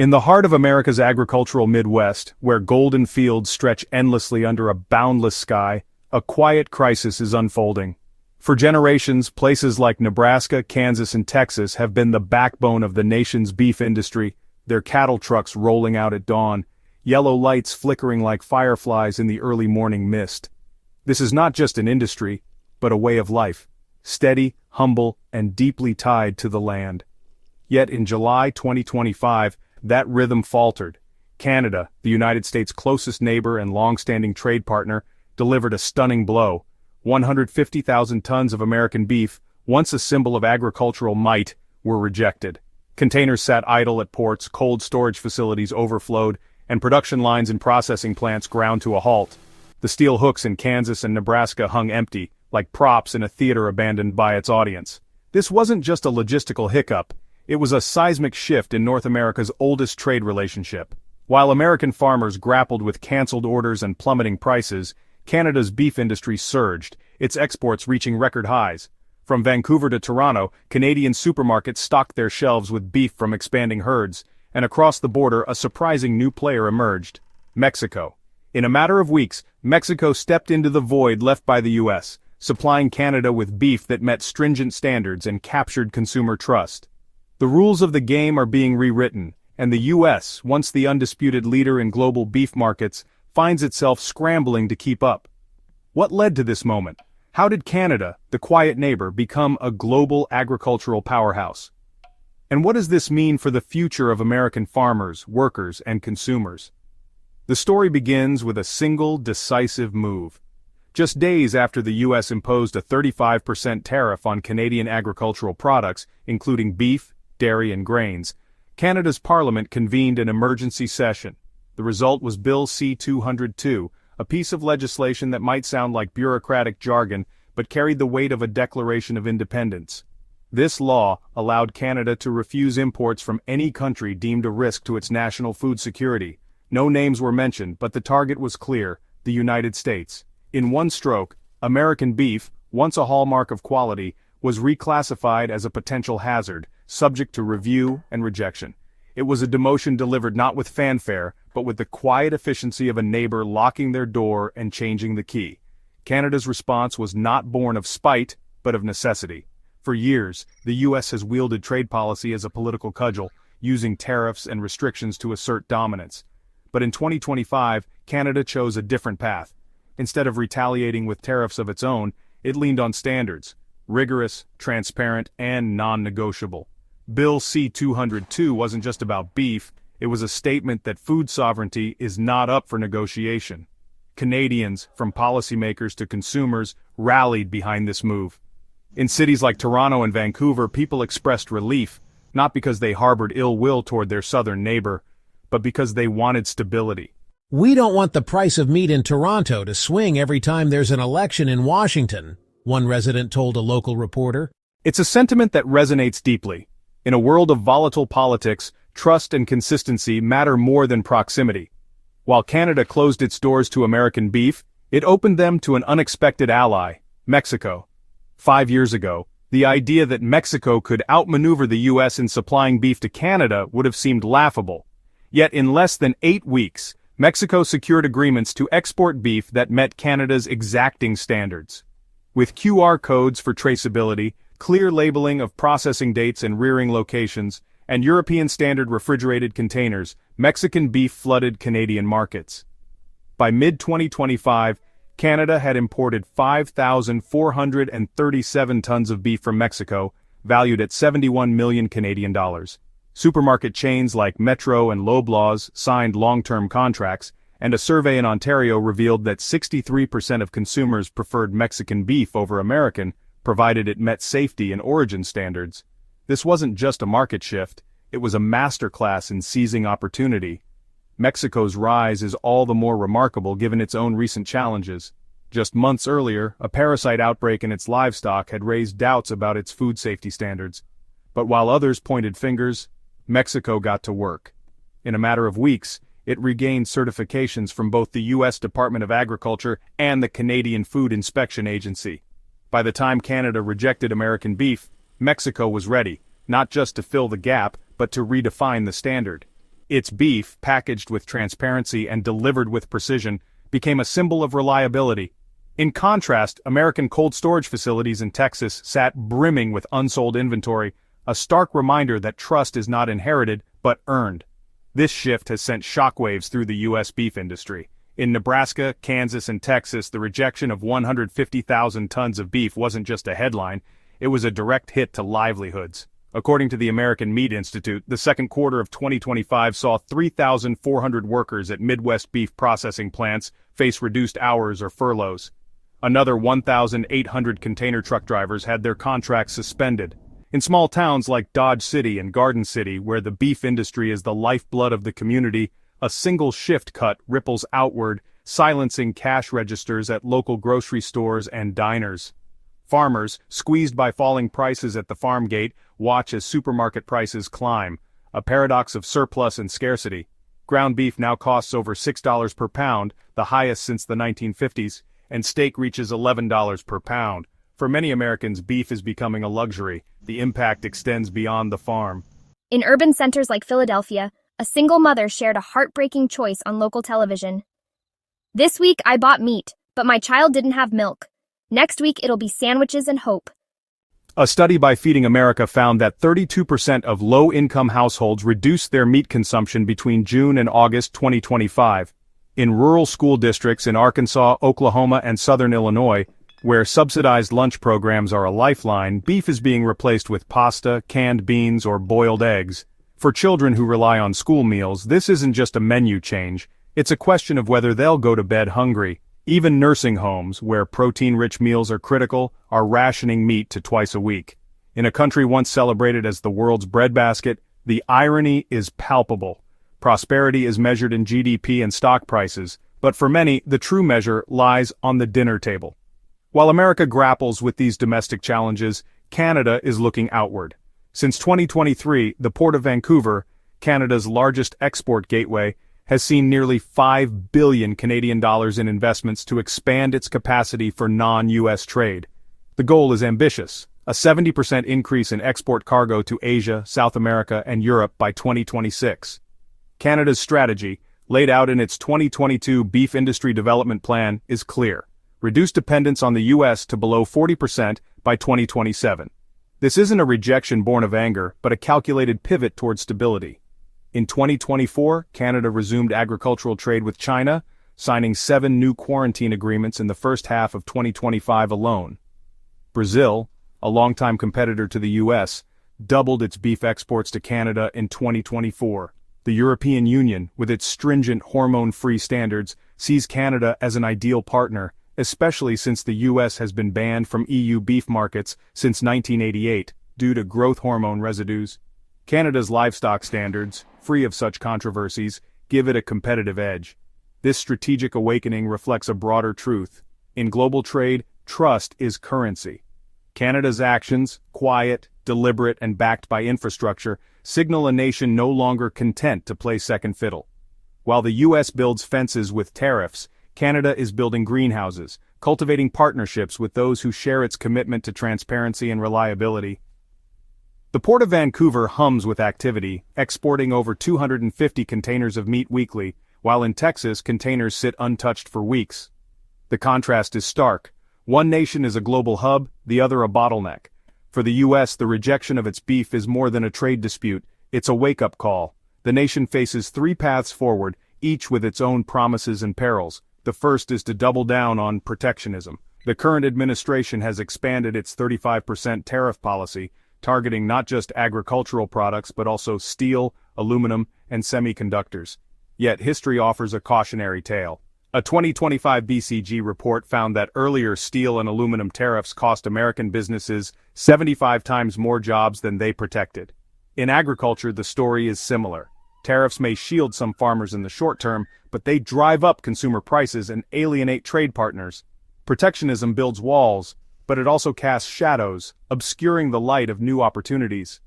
In the heart of America's agricultural Midwest, where golden fields stretch endlessly under a boundless sky, a quiet crisis is unfolding. For generations, places like Nebraska, Kansas, and Texas have been the backbone of the nation's beef industry, their cattle trucks rolling out at dawn, yellow lights flickering like fireflies in the early morning mist. This is not just an industry, but a way of life, steady, humble, and deeply tied to the land. Yet in July 2025, that rhythm faltered. Canada, the United States' closest neighbor and long-standing trade partner, delivered a stunning blow. 150,000 tons of American beef, once a symbol of agricultural might, were rejected. Containers sat idle at ports, cold storage facilities overflowed, and production lines in processing plants ground to a halt. The steel hooks in Kansas and Nebraska hung empty, like props in a theater abandoned by its audience. This wasn't just a logistical hiccup. It was a seismic shift in North America's oldest trade relationship. While American farmers grappled with canceled orders and plummeting prices, Canada's beef industry surged, its exports reaching record highs. From Vancouver to Toronto, Canadian supermarkets stocked their shelves with beef from expanding herds, and across the border a surprising new player emerged: Mexico. In a matter of weeks, Mexico stepped into the void left by the U.S., supplying Canada with beef that met stringent standards and captured consumer trust. The rules of the game are being rewritten, and the U.S., once the undisputed leader in global beef markets, finds itself scrambling to keep up. What led to this moment? How did Canada, the quiet neighbor, become a global agricultural powerhouse? And what does this mean for the future of American farmers, workers, and consumers? The story begins with a single, decisive move. Just days after the U.S. imposed a 35% tariff on Canadian agricultural products, including beef, dairy, and grains, Canada's Parliament convened an emergency session. The result was Bill C-202, a piece of legislation that might sound like bureaucratic jargon, but carried the weight of a Declaration of Independence. This law allowed Canada to refuse imports from any country deemed a risk to its national food security. No names were mentioned, but the target was clear: the United States. In one stroke, American beef, once a hallmark of quality, was reclassified as a potential hazard, subject to review and rejection. It was a demotion delivered not with fanfare, but with the quiet efficiency of a neighbor locking their door and changing the key. Canada's response was not born of spite, but of necessity. For years, the U.S. has wielded trade policy as a political cudgel, using tariffs and restrictions to assert dominance. But in 2025, Canada chose a different path. Instead of retaliating with tariffs of its own, it leaned on standards: rigorous, transparent, and non-negotiable. Bill C-202 wasn't just about beef, it was a statement that food sovereignty is not up for negotiation. Canadians, from policymakers to consumers, rallied behind this move. In cities like Toronto and Vancouver, people expressed relief, not because they harbored ill will toward their southern neighbor, but because they wanted stability. "We don't want the price of meat in Toronto to swing every time there's an election in Washington," one resident told a local reporter. It's a sentiment that resonates deeply. In a world of volatile politics, trust and consistency matter more than proximity. While Canada closed its doors to American beef, it opened them to an unexpected ally: Mexico. 5 years ago, the idea that Mexico could outmaneuver the U.S. in supplying beef to Canada would have seemed laughable. Yet in less than 8 weeks, Mexico secured agreements to export beef that met Canada's exacting standards. With QR codes for traceability, clear labeling of processing dates and rearing locations, and European standard refrigerated containers, Mexican beef flooded Canadian markets. By mid-2025, Canada had imported 5,437 tons of beef from Mexico, valued at 71 million Canadian dollars. Supermarket chains like Metro and Loblaws signed long-term contracts, and a survey in Ontario revealed that 63% of consumers preferred Mexican beef over American, provided it met safety and origin standards. This wasn't just a market shift, it was a masterclass in seizing opportunity. Mexico's rise is all the more remarkable given its own recent challenges. Just months earlier, a parasite outbreak in its livestock had raised doubts about its food safety standards. But while others pointed fingers, Mexico got to work. In a matter of weeks, it regained certifications from both the U.S. Department of Agriculture and the Canadian Food Inspection Agency. By the time Canada rejected American beef, Mexico was ready, not just to fill the gap, but to redefine the standard. Its beef, packaged with transparency and delivered with precision, became a symbol of reliability. In contrast, American cold storage facilities in Texas sat brimming with unsold inventory, a stark reminder that trust is not inherited, but earned. This shift has sent shockwaves through the U.S. beef industry. In Nebraska, Kansas, and Texas, the rejection of 150,000 tons of beef wasn't just a headline, it was a direct hit to livelihoods. According to the American Meat Institute, the second quarter of 2025 saw 3,400 workers at Midwest beef processing plants face reduced hours or furloughs. Another 1,800 container truck drivers had their contracts suspended. In small towns like Dodge City and Garden City, where the beef industry is the lifeblood of the community, a single shift cut ripples outward, silencing cash registers at local grocery stores and diners. Farmers, squeezed by falling prices at the farm gate, watch as supermarket prices climb, a paradox of surplus and scarcity. Ground beef now costs over $6 per pound, the highest since the 1950s, and steak reaches $11 per pound. For many Americans, beef is becoming a luxury. The impact extends beyond the farm. In urban centers like Philadelphia, a single mother shared a heartbreaking choice on local television. "This week I bought meat, but my child didn't have milk. Next week it'll be sandwiches and hope." A study by Feeding America found that 32% of low-income households reduced their meat consumption between June and August 2025. In rural school districts in Arkansas, Oklahoma, and southern Illinois, where subsidized lunch programs are a lifeline, beef is being replaced with pasta, canned beans, or boiled eggs. For children who rely on school meals, this isn't just a menu change, it's a question of whether they'll go to bed hungry. Even nursing homes, where protein-rich meals are critical, are rationing meat to twice a week. In a country once celebrated as the world's breadbasket, the irony is palpable. Prosperity is measured in GDP and stock prices, but for many, the true measure lies on the dinner table. While America grapples with these domestic challenges, Canada is looking outward. Since 2023, the Port of Vancouver, Canada's largest export gateway, has seen nearly $5 billion Canadian dollars in investments to expand its capacity for non-US trade. The goal is ambitious, a 70% increase in export cargo to Asia, South America, and Europe by 2026. Canada's strategy, laid out in its 2022 Beef Industry Development Plan, is clear. Reduce dependence on the US to below 40% by 2027. This isn't a rejection born of anger, but a calculated pivot toward stability. In 2024, Canada resumed agricultural trade with China, signing 7 new quarantine agreements in the first half of 2025 alone. Brazil, a longtime competitor to the US, doubled its beef exports to Canada in 2024. The European Union, with its stringent hormone-free standards, sees Canada as an ideal partner, especially since the US has been banned from EU beef markets since 1988 due to growth hormone residues. Canada's livestock standards, free of such controversies, give it a competitive edge. This strategic awakening reflects a broader truth. In global trade, trust is currency. Canada's actions, quiet, deliberate, and backed by infrastructure, signal a nation no longer content to play second fiddle. While the US builds fences with tariffs, Canada is building greenhouses, cultivating partnerships with those who share its commitment to transparency and reliability. The Port of Vancouver hums with activity, exporting over 250 containers of meat weekly, while in Texas containers sit untouched for weeks. The contrast is stark. One nation is a global hub, the other a bottleneck. For the U.S., the rejection of its beef is more than a trade dispute, it's a wake-up call. The nation faces 3 paths forward, each with its own promises and perils. The first is to double down on protectionism. The current administration has expanded its 35% tariff policy, targeting not just agricultural products but also steel, aluminum, and semiconductors. Yet history offers a cautionary tale. A 2025 BCG report found that earlier steel and aluminum tariffs cost American businesses 75 times more jobs than they protected. In agriculture, the story is similar. Tariffs may shield some farmers in the short term, but they drive up consumer prices and alienate trade partners. Protectionism builds walls, but it also casts shadows, obscuring the light of new opportunities.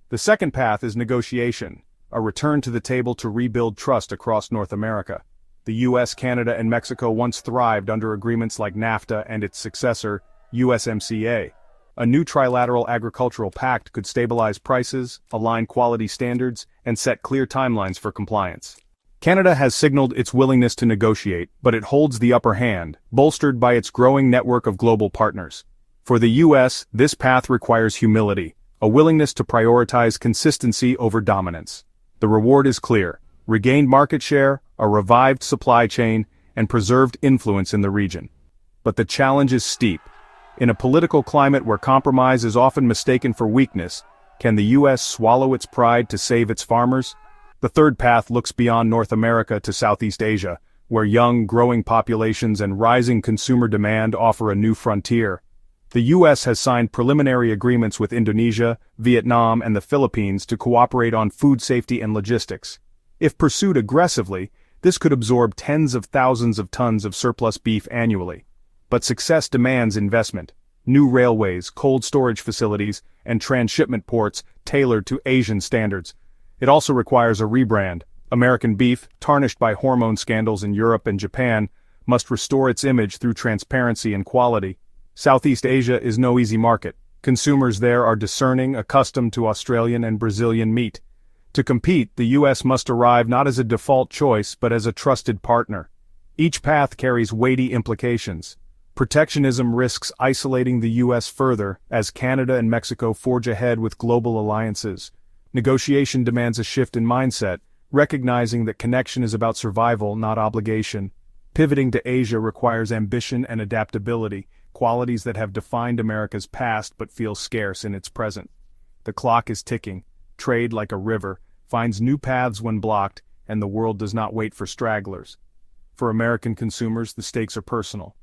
The second path is negotiation, a return to the table to rebuild trust across North America. The US, Canada, and Mexico once thrived under agreements like NAFTA and its successor, USMCA. A new trilateral agricultural pact could stabilize prices, align quality standards, and set clear timelines for compliance. Canada has signaled its willingness to negotiate, but it holds the upper hand, bolstered by its growing network of global partners. For the U.S., this path requires humility, a willingness to prioritize consistency over dominance. The reward is clear: regained market share, a revived supply chain, and preserved influence in the region. But the challenge is steep. In a political climate where compromise is often mistaken for weakness, can the U.S. swallow its pride to save its farmers? The third path looks beyond North America to Southeast Asia, where young, growing populations and rising consumer demand offer a new frontier. The U.S. has signed preliminary agreements with Indonesia, Vietnam, and the Philippines to cooperate on food safety and logistics. If pursued aggressively, this could absorb tens of thousands of tons of surplus beef annually. But success demands investment: new railways, cold storage facilities, and transshipment ports tailored to Asian standards. It also requires a rebrand. American beef, tarnished by hormone scandals in Europe and Japan, must restore its image through transparency and quality. Southeast Asia is no easy market. Consumers there are discerning, accustomed to Australian and Brazilian meat. To compete, the U.S. must arrive not as a default choice but as a trusted partner. Each path carries weighty implications. Protectionism risks isolating the U.S. further as Canada and Mexico forge ahead with global alliances. Negotiation demands a shift in mindset, recognizing that connection is about survival, not obligation. Pivoting to Asia requires ambition and adaptability, qualities that have defined America's past but feel scarce in its present. The clock is ticking. Trade, like a river, finds new paths when blocked, and the world does not wait for stragglers. For American consumers, the stakes are personal.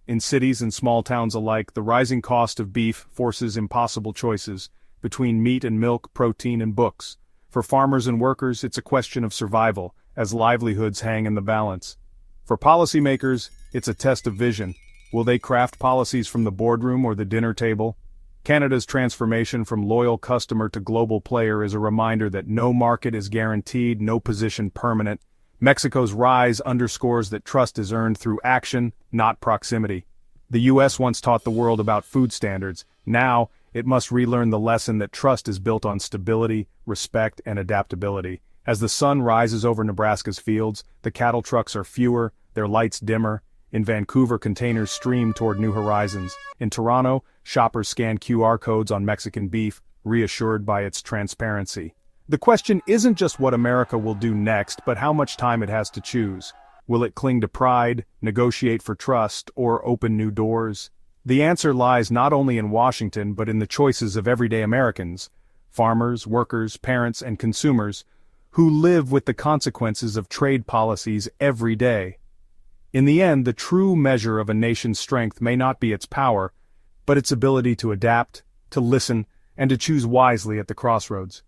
In cities and small towns alike, the rising cost of beef forces impossible choices between meat and milk, protein and books. For farmers and workers, it's a question of survival, as livelihoods hang in the balance. For policymakers, it's a test of vision. Will they craft policies from the boardroom or the dinner table? Canada's transformation from loyal customer to global player is a reminder that no market is guaranteed, no position permanent. Mexico's rise underscores that trust is earned through action, not proximity. The U.S. once taught the world about food standards. Now, it must relearn the lesson that trust is built on stability, respect, and adaptability. As the sun rises over Nebraska's fields, the cattle trucks are fewer, their lights dimmer. In Vancouver, containers stream toward new horizons. In Toronto, shoppers scan QR codes on Mexican beef, reassured by its transparency. The question isn't just what America will do next, but how much time it has to choose. Will it cling to pride, negotiate for trust, or open new doors? The answer lies not only in Washington but in the choices of everyday Americans, farmers, workers, parents, and consumers, who live with the consequences of trade policies every day. In the end, the true measure of a nation's strength may not be its power, but its ability to adapt, to listen, and to choose wisely at the crossroads.